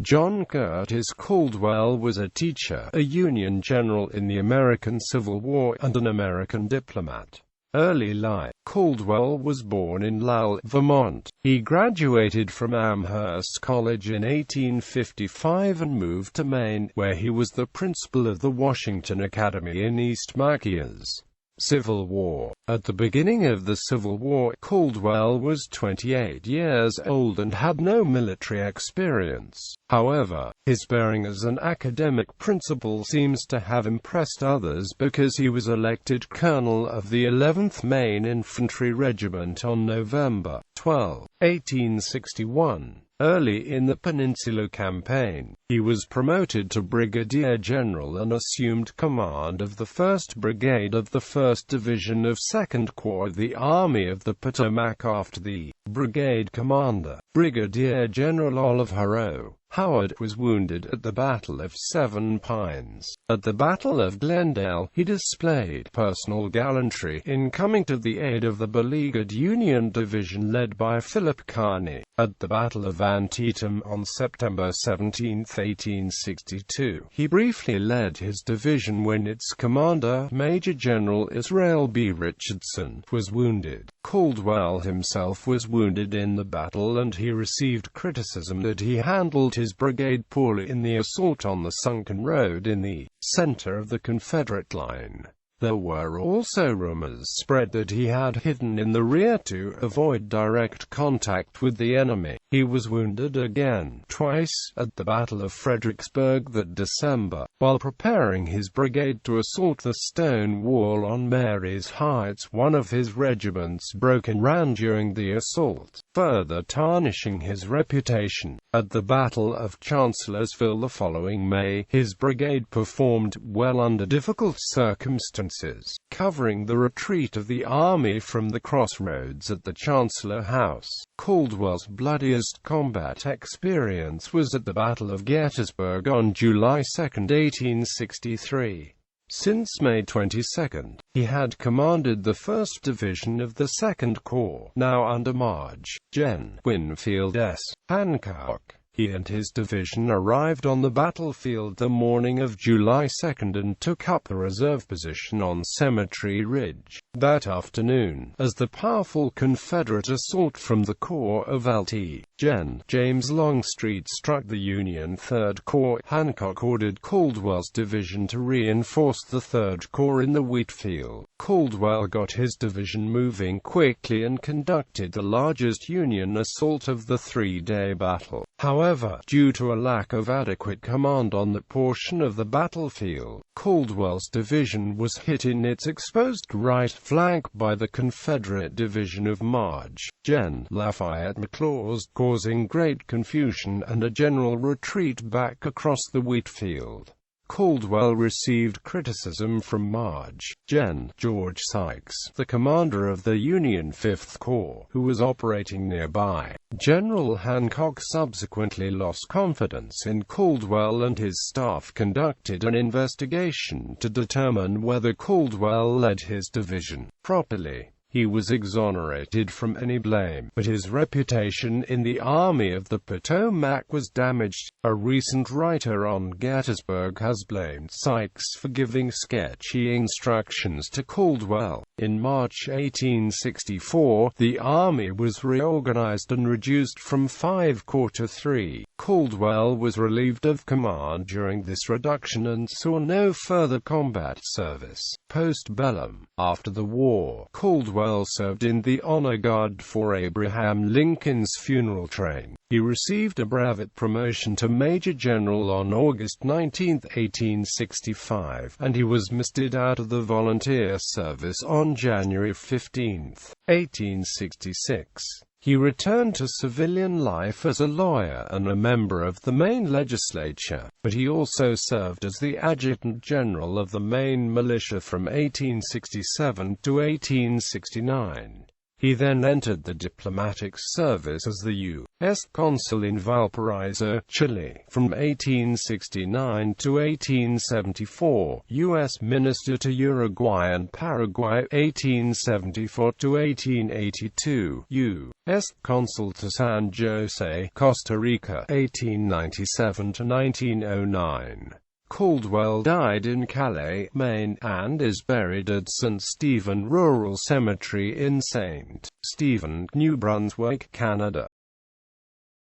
John Curtis Caldwell was a teacher, a Union general in the American Civil War, and an American diplomat. Early life. Caldwell was born in Lowell, Vermont. He graduated from Amherst College in 1855 and moved to Maine, where he was the principal of the Washington Academy in East Machias. Civil War. At the beginning of the Civil War, Caldwell was 28 years old and had no military experience. However, his bearing as an academic principal seems to have impressed others because he was elected colonel of the 11th Maine Infantry Regiment on November 12, 1861. Early in the Peninsula Campaign, he was promoted to brigadier general and assumed command of the 1st Brigade of the 1st Division of 2nd Corps of the Army of the Potomac after the brigade commander, Brigadier General Oliver O. Howard, was wounded at the Battle of Seven Pines. At the Battle of Glendale, he displayed personal gallantry in coming to the aid of the beleaguered Union division led by Philip Kearny. At the Battle of Antietam on September 17, 1862, he briefly led his division when its commander, Major General Israel B. Richardson, was wounded. Caldwell himself was wounded in the battle, and he received criticism that he handled his brigade poorly in the assault on the sunken road in the center of the Confederate line. There were also rumors spread that he had hidden in the rear to avoid direct contact with the enemy. He was wounded again, twice, at the Battle of Fredericksburg that December, while preparing his brigade to assault the stone wall on Mary's Heights. One of his regiments broke and ran during the assault, further tarnishing his reputation. At the Battle of Chancellorsville the following May, his brigade performed well under difficult circumstances, covering the retreat of the army from the crossroads at the Chancellor House. Caldwell's bloodiest combat experience was at the Battle of Gettysburg on July 2, 1863. Since May 22, he had commanded the 1st Division of the 2nd Corps, now under Marge. Gen. Winfield S. Hancock. He and his division arrived on the battlefield the morning of July 2 and took up a reserve position on Cemetery Ridge. That afternoon, as the powerful Confederate assault from the Corps of Lt. Gen. James Longstreet struck the Union 3rd Corps, Hancock ordered Caldwell's division to reinforce the 3rd Corps in the wheat field. Caldwell got his division moving quickly and conducted the largest Union assault of the three-day battle. However, due to a lack of adequate command on that portion of the battlefield, Caldwell's division was hit in its exposed right flank by the Confederate division of Marge. Gen. Lafayette McLaws, causing great confusion and a general retreat back across the wheat field. Caldwell received criticism from Marge. Gen. George Sykes, the commander of the Union 5th Corps, who was operating nearby. General Hancock subsequently lost confidence in Caldwell, and his staff conducted an investigation to determine whether Caldwell led his division properly. He was exonerated from any blame, but his reputation in the Army of the Potomac was damaged. A recent writer on Gettysburg has blamed Sykes for giving sketchy instructions to Caldwell. In March 1864, the Army was reorganized and reduced from 5 corps to 3. Caldwell was relieved of command during this reduction and saw no further combat service. Post-bellum. After the war, Caldwell served in the honor guard for Abraham Lincoln's funeral train. He received a brevet promotion to Major General on August 19, 1865, and he was mustered out of the volunteer service on January 15, 1866. He returned to civilian life as a lawyer and a member of the Maine legislature, but he also served as the Adjutant General of the Maine Militia from 1867 to 1869. He then entered the diplomatic service as the U.S. Consul in Valparaiso, Chile, from 1869 to 1874, U.S. Minister to Uruguay and Paraguay, 1874 to 1882, U.S. Consul to San Jose, Costa Rica, 1897 to 1909. Caldwell died in Calais, Maine, and is buried at St. Stephen Rural Cemetery in St. Stephen, New Brunswick, Canada.